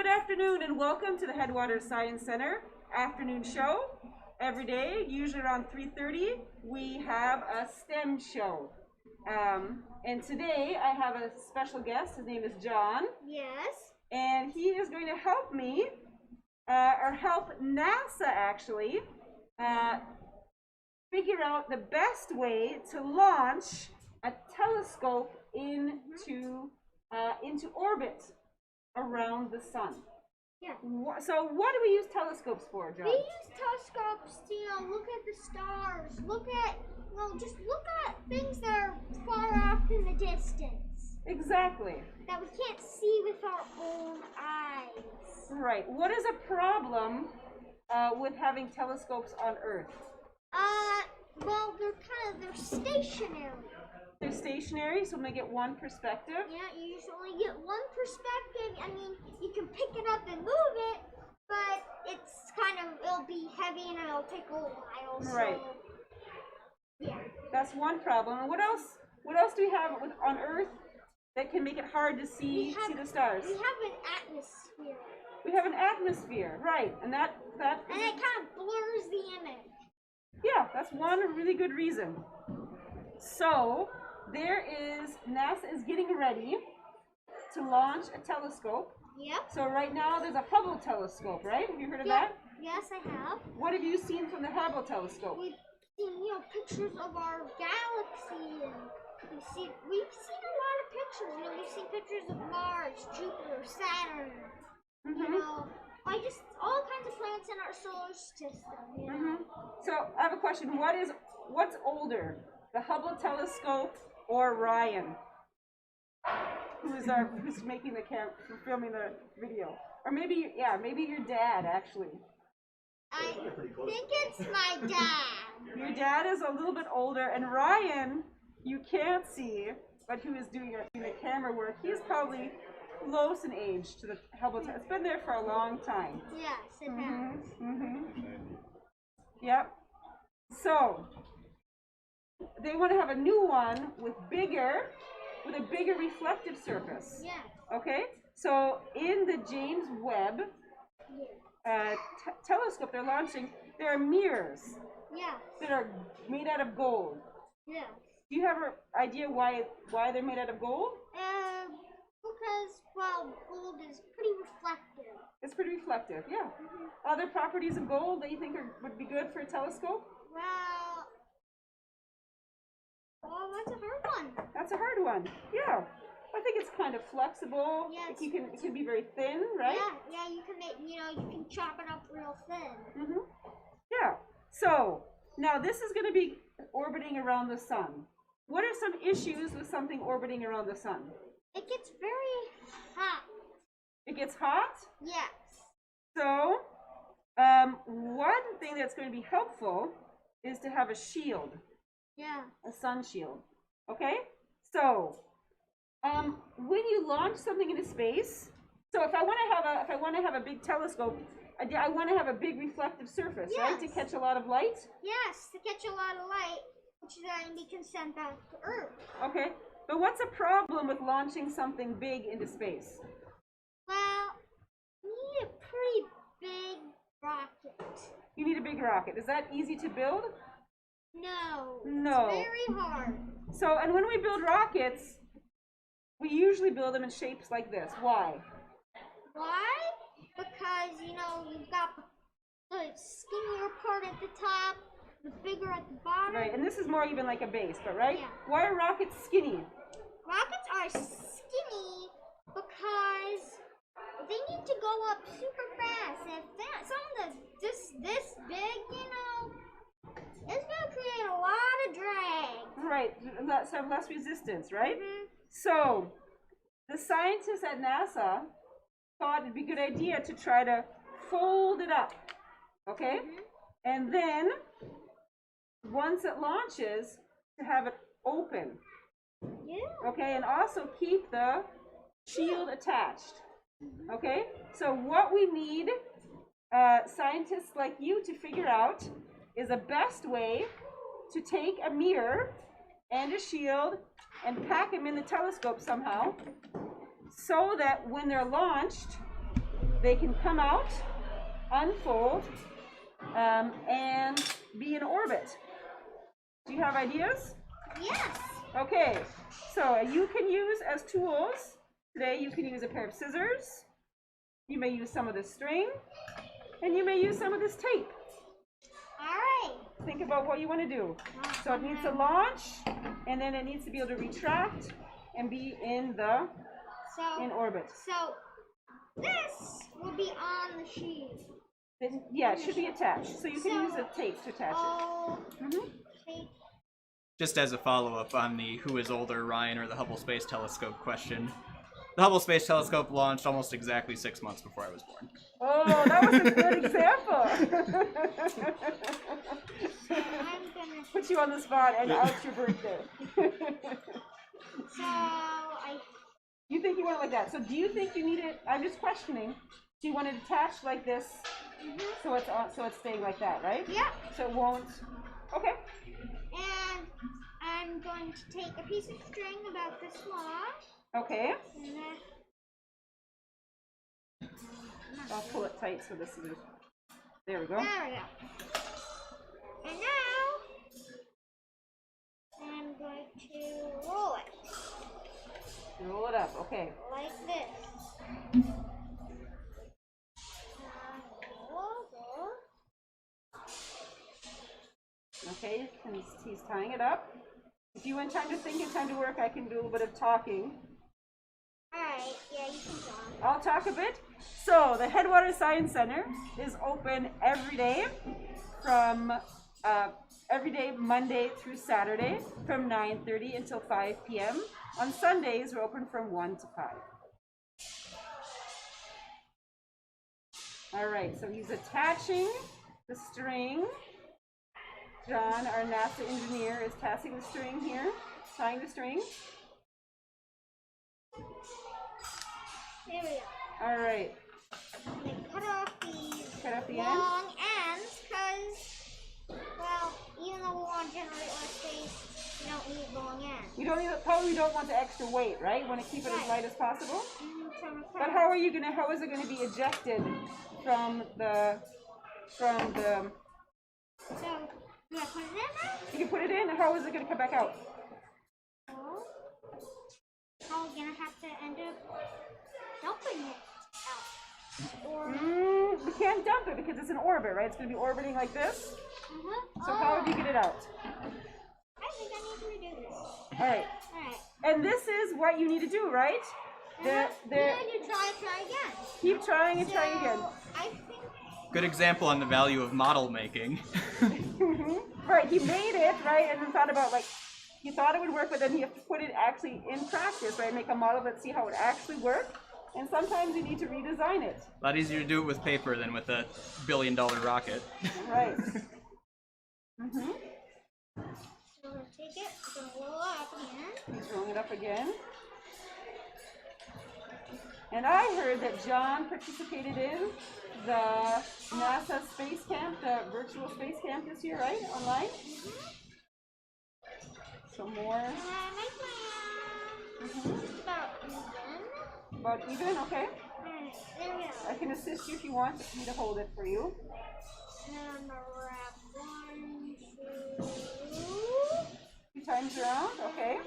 Good afternoon and welcome to the Headwaters Science Center afternoon show. Every day, usually around 3:30, we have a STEM show. And today I have a special guest. His name is John. Yes. And he is going to help me, or help NASA actually, figure out the best way to launch a telescope into orbit around the sun. Yeah. So what do we use telescopes for, John? We use telescopes to, look at the stars, just look at things that are far off in the distance. Exactly. That we can't see with our own eyes. Right. What is a problem with having telescopes on Earth? Well, they're stationary. They're stationary, so we get one perspective. Yeah, you just only get one perspective. I mean, you can pick it up and move it, but it'll be heavy and it'll take a little while. Right. So, yeah. That's one problem. And what else? What else do we have on Earth that can make it hard to see the stars? We have an atmosphere. We have an atmosphere, right? And that And it kind of blurs the image. Yeah, that's one really good reason. So NASA is getting ready to launch a telescope. Yep. So right now there's a Hubble Telescope, right? Have you heard of that? Yes, I have. What have you seen from the Hubble Telescope? We've seen, pictures of our galaxy, and we've seen a lot of pictures. We've seen pictures of Mars, Jupiter, Saturn. All kinds of planets in our solar system. So I have a question. What's older, the Hubble Telescope or Ryan? Who's making filming the video? Or maybe your dad actually. I think it's my dad. Your dad is a little bit older, and Ryan, you can't see, but who is doing the camera work, he's probably close in age to the Hubble Telescope. It's been there for a long time. Yes, it has. Yep. So they want to have a new one with a bigger reflective surface. Yeah. Okay. So in the James Webb telescope they're launching, there are mirrors. Yeah. That are made out of gold. Yeah. Do you have an idea why they're made out of gold? Because, gold is pretty reflective. It's pretty reflective, yeah. Other properties of gold that you think would be good for a telescope? Well, that's a hard one. That's a hard one, yeah. I think it's kind of flexible. Yeah, it can be very thin, right? Yeah, you can make, you can chop it up real thin. Yeah. So now this is going to be orbiting around the sun. What are some issues with something orbiting around the sun? It gets very hot. It gets hot? Yes. So, one thing that's going to be helpful is to have a shield. Yeah. A sun shield. Okay? So, when you launch something into space, so if I want to have a big telescope, I want to have a big reflective surface, right? To catch a lot of light? Yes, to catch a lot of light, which then we can send back to Earth. Okay. But what's a problem with launching something big into space? Well, you need a pretty big rocket. You need a big rocket. Is that easy to build? No. No. It's very hard. So, and when we build rockets, we usually build them in shapes like this. Why? Why? Because, you've got the skinnier part at the top, the bigger at the bottom. Right, and this is more even like a base, but right? Yeah. Why are rockets skinny? Rockets are skinny because they need to go up super fast. And if something that's this big, it's going to create a lot of drag. Right, less resistance, right? So, the scientists at NASA thought it'd be a good idea to try to fold it up, okay? And then, once it launches, to have it open. Yeah. Okay, and also keep the shield attached. Okay, so what we need scientists like you to figure out is the best way to take a mirror and a shield and pack them in the telescope somehow so that when they're launched, they can come out, unfold, and be in orbit. Do you have ideas? Yes. Okay, so you can use as tools, today you can use a pair of scissors, you may use some of this string, and you may use some of this tape. Alright. Think about what you want to do. So it needs to launch, and then it needs to be able to retract and be in orbit. So this will be on the sheet. Yeah, it should be attached. So you can use a tape to attach it. Tape. Just as a follow-up on the who is older, Ryan or the Hubble Space Telescope question, the Hubble Space Telescope launched almost exactly 6 months before I was born. Oh, that was a good example. Put you on the spot and out your birthday. You think you want it like that? So do you think you need it? I'm just questioning. Do you want it attached like this, so it's on, so it's staying like that, right? Yeah. So it won't. Okay. And I'm going to take a piece of string about this long. Okay. And I'll pull it tight so this is. There we go. there we go. And now I'm going to roll it. Roll it up. Okay. Like this. Okay. And he's tying it up. If you want time to think and time to work, I can do a little bit of talking. Alright, yeah, you can talk. I'll talk a bit. So the Headwaters Science Center is open every day from Monday through Saturday from 9:30 until 5 p.m. On Sundays, we're open from 1 to 5. All right, so he's attaching the string. John, our NASA engineer, is passing the string here, tying the string. There we go. All right. Cut off these the long ends, because, well, even though we want to generate less space, we don't need long ends. You don't need, probably don't want the extra weight, right? You want to keep it as light as possible. But how is it going to be ejected from the? So, do I put it in now? You can put it in, and how is it going to come back out? Oh, we're going to have to end up dumping it out. Or We can't dump it because it's in orbit, right? It's going to be orbiting like this. So how would you get it out? I think I need to redo this. All right. And this is what you need to do, right? Then you try again. Keep trying and try again. I think. Good example on the value of model making. Right, he made it, right, and then thought about, like, he thought it would work, but then he has to put it actually in practice, right? Make a model of it, see how it actually works. And sometimes you need to redesign it. A lot easier to do it with paper than with a billion-dollar rocket. Right. So we'll take it, we'll roll it up again. He's rolling it up again. And I heard that John participated in the NASA Space Camp, the virtual space camp this year, right? Online? Some more. And I make my About even, okay. Alright, there we go. I can assist you if you want me to hold it for you. And I'm gonna wrap 1, 2. 2 times around, okay.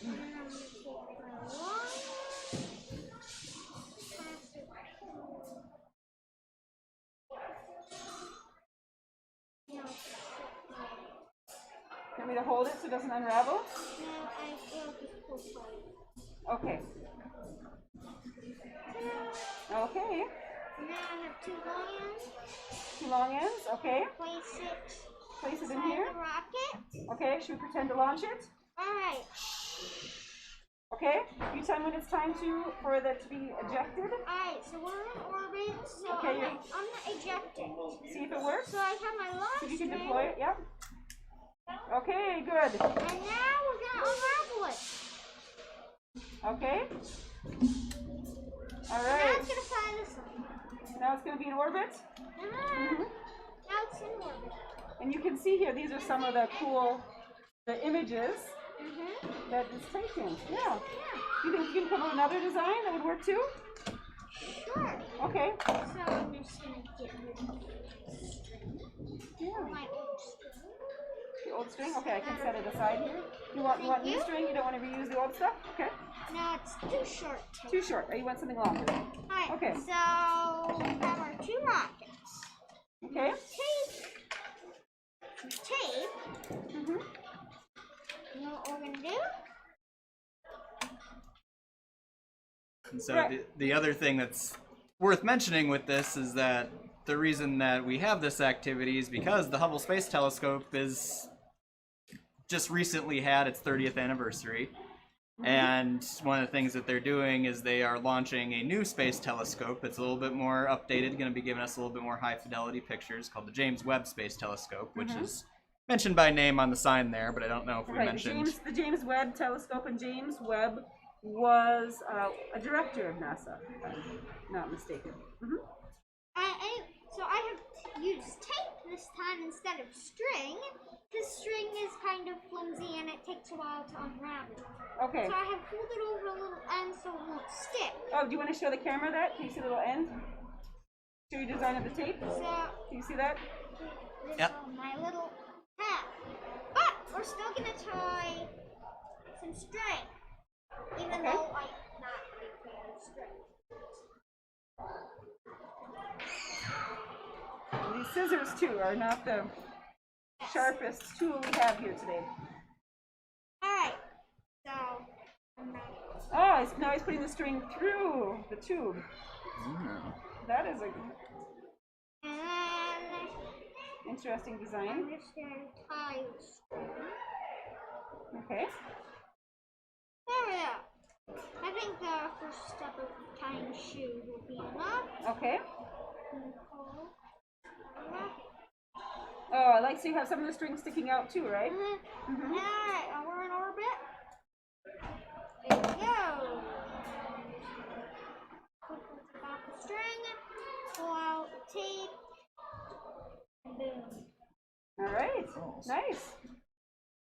And I'm gonna take my one. Want me to hold it so it doesn't unravel? No, I feel just pull tight. Okay. Okay. Now I have 2 long ends. 2 long ends, okay. Place it in here. The rocket. Okay, should we pretend to launch it? Alright. Okay, you tell me when it's time for that to be ejected. Alright, so we're in orbit, so Okay, I'm gonna eject it. See if it works. So I have my launch So you can string, deploy it, yep. Okay, good. and now we're gonna unravel it. Okay. All Now right. it's gonna fly this way. Now it's going to be in orbit. Now it's in orbit. And you can see here, these are some of the the images that it's taken. Yeah. Do you think you can come up with another design that would work too? Sure. Okay. So I'm just gonna get rid of my old string. The old string? Okay, I can set it aside here. You want new string? You don't want to reuse the old stuff? Okay. No, it's too short. Too short. Oh, you want something longer? Alright, Okay. so we have our 2 rockets. Okay. Tape. Mm-hmm. You know what we're gonna do? And so the other thing that's worth mentioning with this is that the reason that we have this activity is because the Hubble Space Telescope is just recently had its 30th anniversary. And one of the things that they're doing is they are launching a new space telescope that's a little bit more updated, going to be giving us a little bit more high fidelity pictures, called the James Webb Space Telescope, which is mentioned by name on the sign there, but I don't know if we mentioned. The James Webb Telescope, and James Webb was a director of NASA, if I'm not mistaken. So I have used tape this time instead of string. This string is kind of flimsy and it takes a while to unravel. Okay. So I have pulled it over a little end so it won't stick. Oh, do you want to show the camera that? Can you see the little end? Show your design of the tape? So, can you see that? This on my little hat. But we're still going to tie some string. Even though I'm not a big fan of string. And these scissors, too, are not the sharpest tool we have here today. Alright, so oh, now he's putting the string through the tube. That is a interesting design. I'm just going to tie the string. Okay. There we go. I think the first step of tying shoe will be enough. Okay. Oh, I like so you have some of the string sticking out too, right? Alright, we're in orbit. There we go. Take off the string, pull out the tape, and boom. Alright, nice.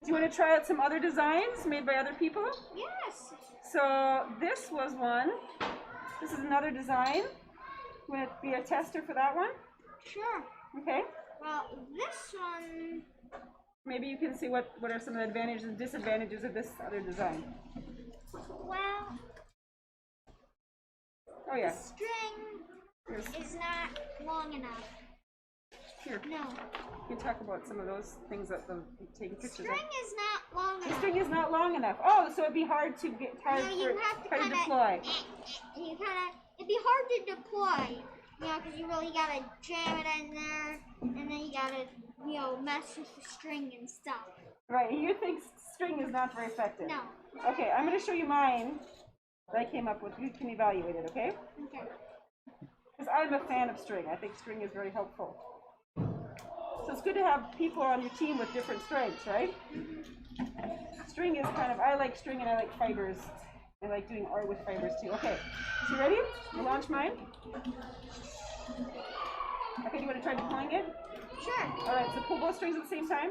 Do you want to try out some other designs made by other people? Yes. So this was one. This is another design. You want to be a tester for that one? Sure. Okay. Well, this one... Maybe you can see what are some of the advantages and disadvantages of this other design. Well... Oh yeah. The string is not long enough. Here. No. You can talk about some of those things that the taking pictures of. String is not long enough. The string is not long enough. Oh, so it'd be hard to get hard you have to hard to kinda, deploy. It'd be hard to deploy, you know, because you really gotta jam it in there, and then you gotta, you know, mess with the string and stuff. Right. You think string is not very effective? No. Okay, I'm going to show you mine that I came up with. You can evaluate it, okay? Okay. Because I'm a fan of string. I think string is very helpful. So it's good to have people on your team with different strengths, right? String is kind of, I like string and I like fibers. I like doing art with fibers too. Okay, so you ready? You launch mine? Okay, do you want to try deploying it? Sure. Alright, so pull both strings at the same time.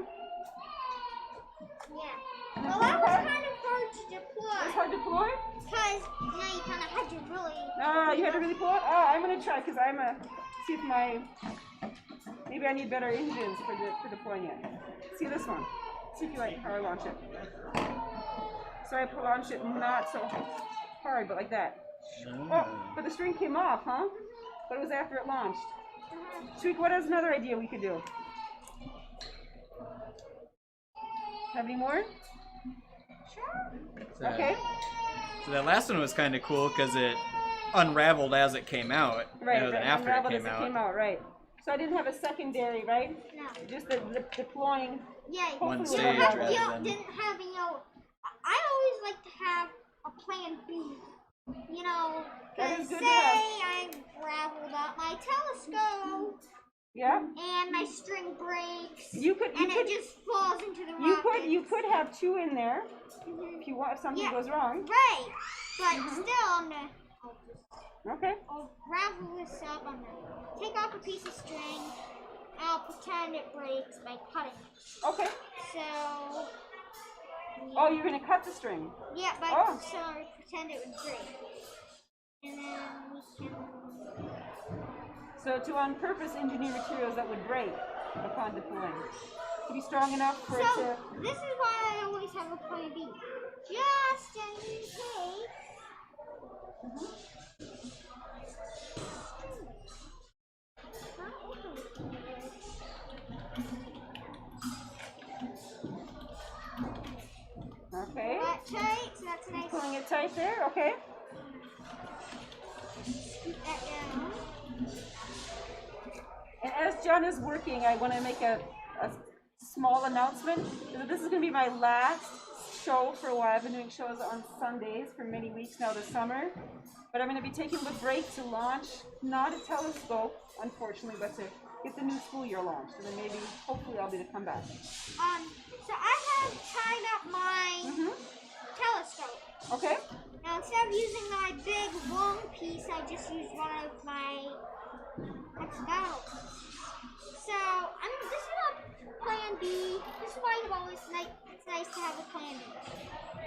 Yeah. Well, that was kind of hard to deploy. It's hard to deploy? Because, you know, you kind of had to really... Oh, you had to really pull it? Oh, I'm going to try because see if my, maybe I need better engines for deploying it. See this one. See if you like how I launch it. So I launch it not so hard, but like that. Oh, but the string came off, huh? But it was after it launched. What is another idea we could do? Have any more? Sure. Okay. So that last one was kind of cool because it unraveled as it came out, Right, rather than after unraveled it came out. Right. So I didn't have a secondary, right? No. Just the deploying. Yeah, One you stage didn't have, rather you than- didn't have, you know, I always like to have a plan B. You know, That because is good say to have. I raveled up my telescope Yeah. and my string breaks You could it just falls into the rocket. you could have two in there if you want if something Yeah. goes wrong. Right, but still I'm gonna Okay. I'll ravel this up. I'm gonna take off a piece of string. I'll pretend it breaks by cutting it. Okay. So. Oh, you're gonna cut the string. Yeah, but Oh. so I pretend it would break. And then we can. So to on purpose engineer materials that would break upon deploying. To be strong enough for it So to... this is why I always have a plan B, just in case. Okay. That tight, so that's nice. Pulling it tight there, okay. Scoot that down. And as John is working, I want to make a small announcement. This is going to be my last show for a while. I've been doing shows on Sundays for many weeks now this summer. But I'm going to be taking a break to launch, not a telescope, unfortunately, but to get the new school year launched. And then maybe, hopefully, I'll be able to come back. So I have tied up my telescope. Okay. Now instead of using my big long piece, I just used one of my hexagonal pieces. So this is a plan B. This is why you always it's nice to have a plan B.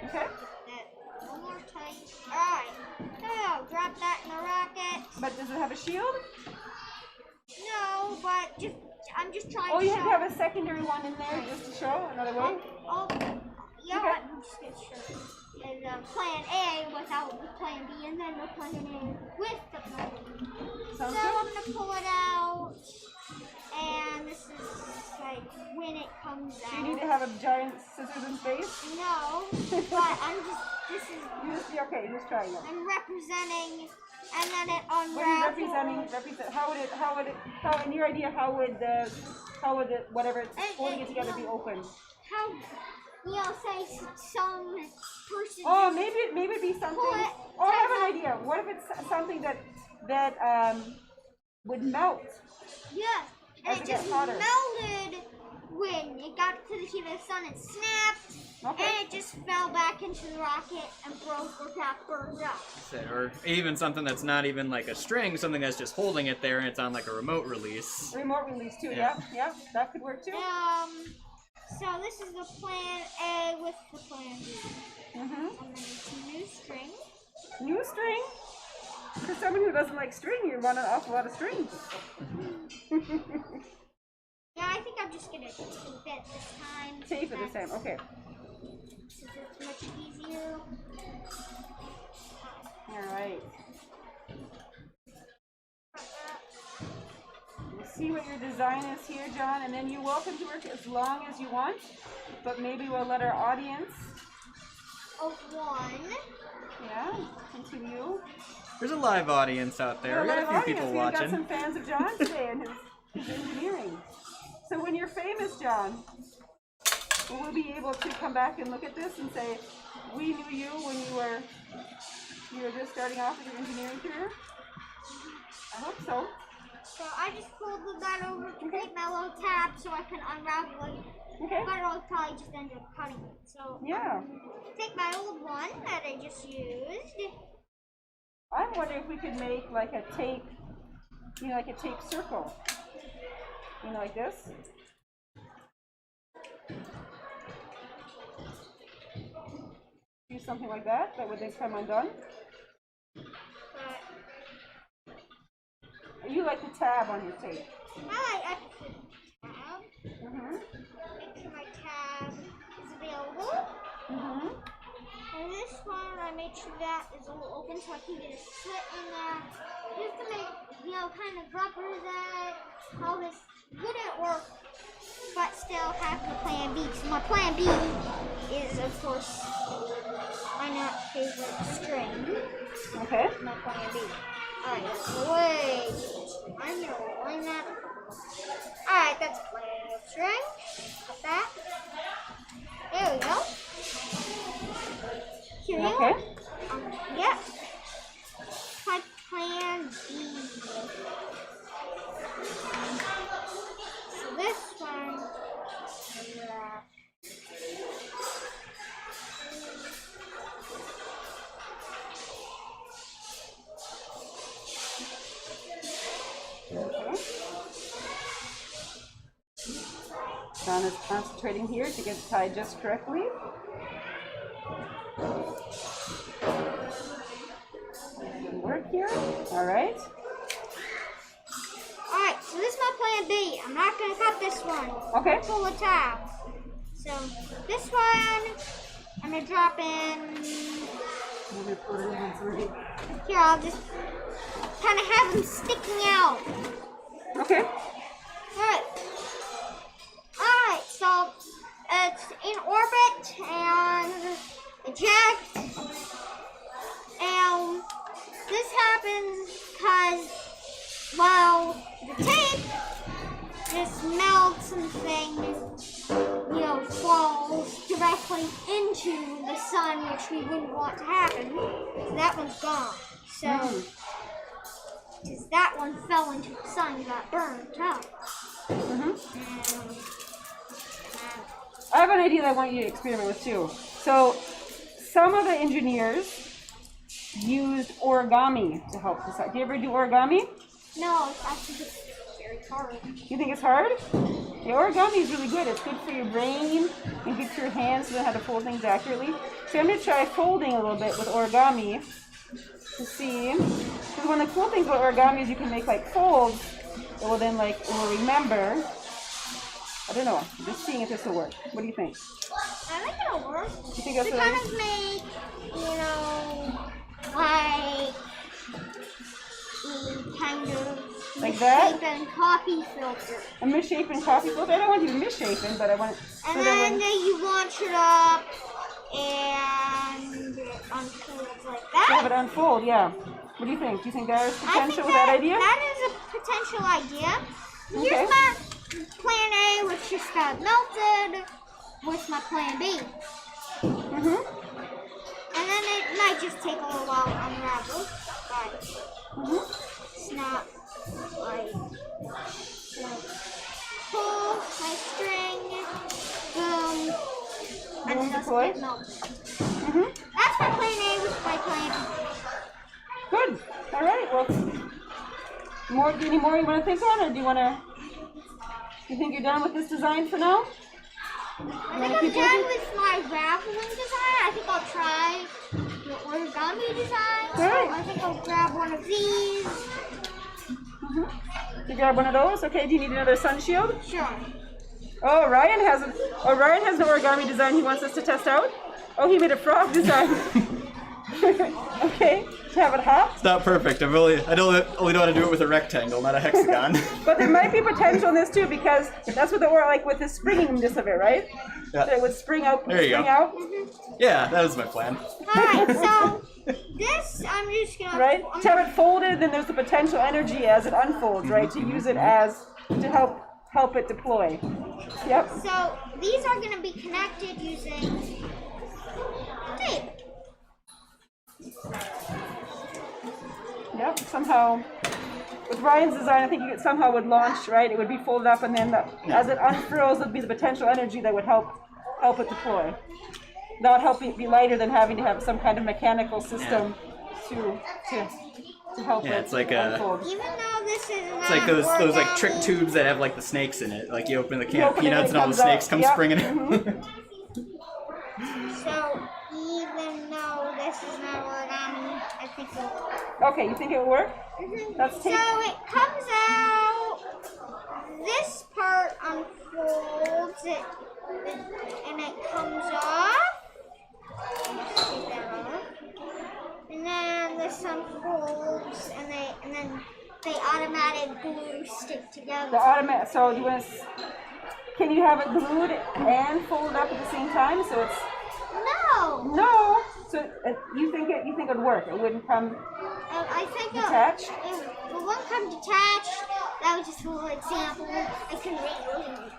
Okay. That one more tight. Alright. So drop that in the rocket. But does it have a shield? No, but I'm just trying Oh, to you show. have to have a secondary one in there just to show another way? Yeah, Okay. I'm just going to show you. And plan A without the plan B, and then the plan A with the plan B. Sounds So good. I'm going to pull it out, and this is like when it comes Do out. you need to have a giant scissors in space? No, but this is, Okay, just try it. I'm representing, and then it unravels. What are you represent? How in your idea, how would it, whatever it's holding it together be opened? How, say some person. Oh, maybe it'd be something. Pull it, Oh, I have an idea. What if it's something that would melt? Yes, As and it it just gets hotter. melted when it got to the heat of the sun. It snapped, Okay. and it just fell back into the rocket and broke or got burned up. Or even something that's not even like a string, something that's just holding it there and it's on like a remote release. Remote release too. Yeah. Yeah, that could work too. So this is the plan A with the plan B. I'm gonna need some new string. New string. For someone who doesn't like string, you run an awful lot of string. Yeah, I think I'm just gonna tape it this time. Tape it this time. Okay. Since it's much easier. All right. We'll see what your design is here, John, and then you're welcome to work as long as you want, but maybe we'll let our audience, Of one. continue. There's a live audience out there. We got a few people We've got watching. some fans of John today and his engineering. So when you're famous, John, we'll be able to come back and look at this and say, we knew you when you were just starting off with your engineering career. I hope so. So I just folded that over to take my little tab so I can unravel it. Okay. But I'll probably just end up cutting it. So Yeah. take my old one that I just used. I'm wondering if we could make like a tape, like a tape circle. Like this. Do something like that. That would then come undone. You like the tab on your tape. I put the tab. Make sure my tab is available. And this one, I made sure that is a little open so I can get a slit in there. Just to make, kind of represent how this wouldn't work, but still have the plan B. So my plan B is, of course, my not favorite string. Okay. My plan B. Alright, that's the way. I'm going to line that up. Alright, that's plan A string. Got that. There we go. Here we Okay. go. Yep. My plan B. So this one. Okay. John is concentrating here to get it tied just correctly. Good work. All right. Alright, so this is my plan B. I'm not gonna cut this one. Okay. Pull the tab. So this one, I'm gonna drop in. Here, I'll just kind of have them sticking out. Okay. Alright. Alright, so it's in orbit and eject. And this happens because, well, the tape just melts and things, falls directly into the sun, which we wouldn't want to happen. So that one's gone. So, because that one fell into the sun and got burned out. I have an idea that I want you to experiment with too. So, some of the engineers used origami to help decide. Do you ever do origami? No, I think it's very hard. You think it's hard? Yeah, origami is really good. It's good for your brain and good for your hands to know how to fold things accurately. So I'm going to try folding a little bit with origami to see. Because one of the cool things about origami is you can make like folds that will then it will remember. I don't know. I'm just seeing if this will work. What do you think? I think it'll work. You think that's to kind of make, kind of like that? misshapen coffee filter. A misshapen coffee filter? I don't want you misshapen, but I want it. And then you launch it up and it unfolds like that. Have it unfold, yeah. What do you think? Do you think there's potential with that idea? That is a potential idea. Okay. Here's my plan A, which just got melted, with my plan B. And then it might just take a little while to unravel, but it's not like so. Pull my string, boom, and then just get melted. That's my plan A with my plan B. Good. All right. Well, any more you want to think on, or do you want to? You think you're done with this design for now? I think I'm done with my raveling design. I think I'll try the origami design. So I think I'll grab one of these. You grab one of those? Okay, do you need another sun shield? Sure. Oh, Ryan has an origami design he wants us to test out. Oh, he made a frog design. Okay, to have it hop. It's not perfect. I only know how to do it with a rectangle, not a hexagon. But there might be potential in this too, because that's what with the springingness of it, right? Yeah. So it would spring out. There you go. Out. Yeah, that was my plan. Alright, so this I'm just gonna to have it folded, then there's the potential energy as it unfolds, right? To use it to help it deploy. Yep. So these are gonna be connected using tape. Yep, somehow. With Ryan's design, I think it somehow would launch, right? It would be folded up, and then as it unfurls, it would be the potential energy that would help it deploy. That would help it be lighter than having to have some kind of mechanical system to help it it's like unfold. Even though this is It's like those like trick tubes that have like the snakes in it. Like you open the can of peanuts and all the snakes come springing in. So even though this is not origami, I think it'll work. Okay, you think it will work? That's tape. So it comes out. This part unfolds it, and it comes off. Let's take that off. And then this unfolds, and then they automatic glue stick together. So can you have it glued and folded up at the same time? So it's no. So you think it would work? It wouldn't come I think detached. It won't come detached. That was just a little example. I couldn't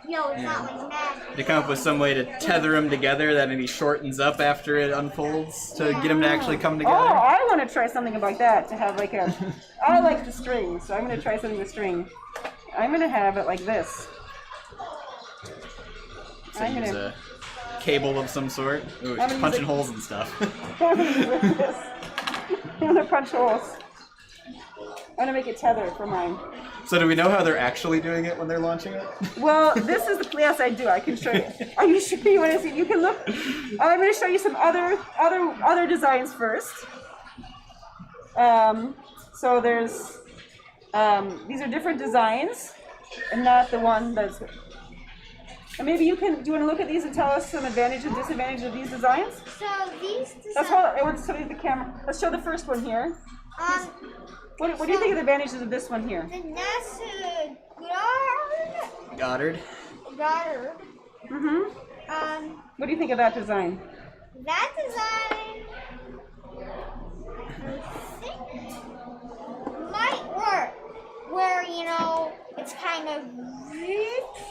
it's not like magic. To come up with some way to tether them together that maybe shortens up after it unfolds to get them to actually come together. Oh, I want to try something like that, to have I like the string, so I'm going to try something with string. I'm going to have it like this. So use a cable of some sort. Ooh, just punching holes and stuff. I'm going to punch holes. I'm going to make it tether for mine. So do we know how they're actually doing it when they're launching it? Well, this is the yes, I do. I can show you. Are you sure you want to see? You can look. I'm going to show you some other designs first. So there's, these are different designs, and not the one that's. And maybe you can. Do you want to look at these and tell us some advantages and disadvantages of these designs? So these designs. That's what I want to show you the camera. Let's show the first one here. What do you think of the advantages of this one here? The NASA Goddard. Mm-hmm. What do you think of that design? That design, I think, might work. Where, you know, it's kind of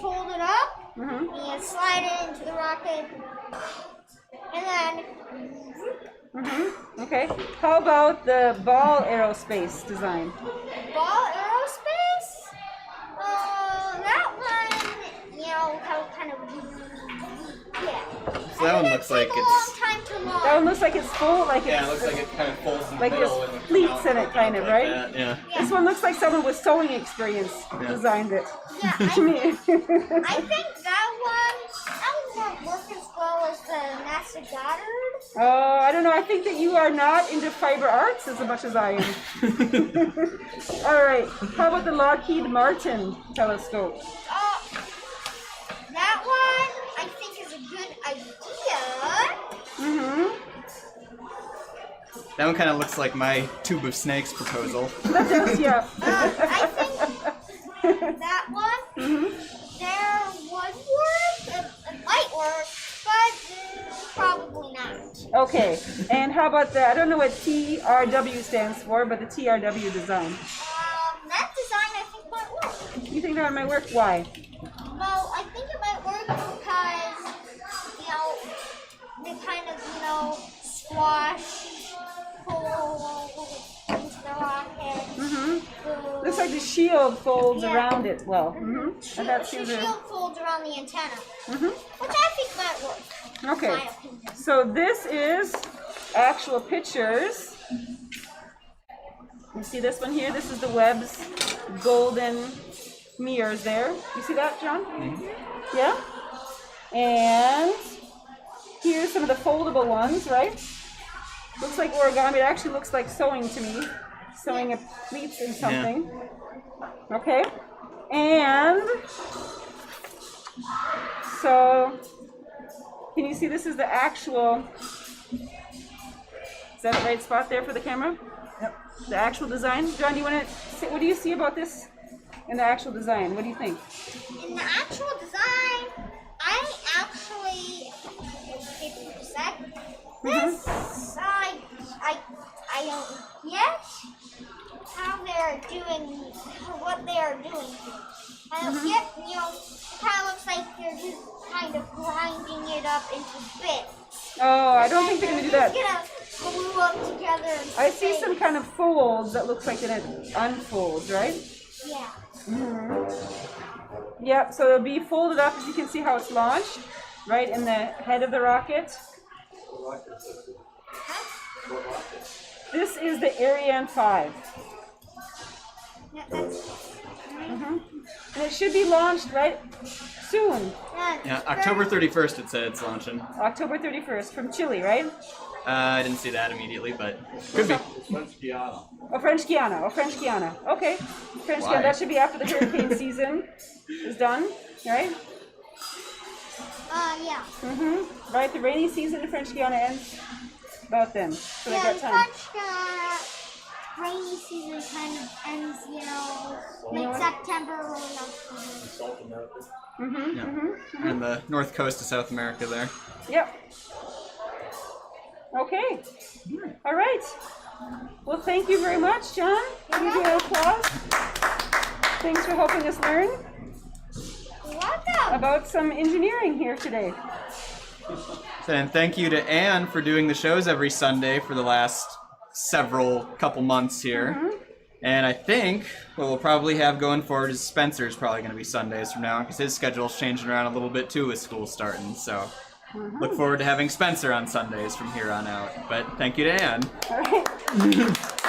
folded up, and you slide it into the rocket, and then. Okay. How about the ball aerospace design? Ball aerospace? That one, you know, kind of. Yeah. So that one looks like it's. That one looks like it's full, like Yeah, it it's looks like it kind of folds in the like middle. there's and it pleats comes in out it, kind of, like right? that, Yeah. This one looks like someone with sewing experience designed it. Yeah, To me. I think that one won't work as well as the NASA Goddard. Oh, I don't know. I think that you are not into fiber arts as much as I am. All right. How about the Lockheed Martin telescope? That one I think is a good idea. That one kind of looks like my tube of snakes proposal. That does, yeah. I think that one there would work. It might work, but probably not. Okay. And how about the, I don't know what TRW stands for, but the TRW design. That design I think might work. You think that might work? Why? Well, I think it might work because, you know, they kind of, you know, squash, pull into the rocket. Looks like the shield folds around it well. And that The seems shield folds around the antenna, which I think might work. Okay. In my opinion. So this is actual pictures. You see this one here? This is the Webb's golden mirrors there. You see that, John? Yeah? And here's some of the foldable ones, right? Looks like origami. It actually looks like sewing to me. Sewing a pleats in something. Okay. And so, can you see this is the actual, is that the right spot there for the camera? Yep. The actual design. John, do you want to see, what do you see about this in the actual design? What do you think? In the actual design, I actually, this, I don't get how they're doing, what they are doing. I don't get, you know, kind of looks like they're just kind of grinding it up into bits. Oh, I don't think they're going to do that. Just gonna glue up together. And I see some kind of folds that looks like it unfolds, right? Yeah. Yep, so it'll be folded up, as you can see how it's launched, right in the head of the rocket. This is the Ariane 5. Yeah, that's, And it should be launched right soon, Yeah, October 31st it said it's launching. October 31st, from Chile, right? I didn't see that immediately, but could be. French Guiana. Okay, French Why? Guiana. That should be after the hurricane season is done, right? yeah. Right, the rainy season in French Guiana ends about then. So they Yeah, got time. rainy season kind of ends, you know, like September or October. And the north coast of South America there. Yep. Okay. All right. Well, thank you very much, John. Can you give an applause? Thanks for helping us learn Welcome. about some engineering here today. And thank you to Anne for doing the shows every Sunday for the last couple months here. And I think what we'll probably have going forward is Spencer's probably going to be Sundays from now on because his schedule's changing around a little bit too with school starting. So look forward to having Spencer on Sundays from here on out. But thank you to Anne. All right.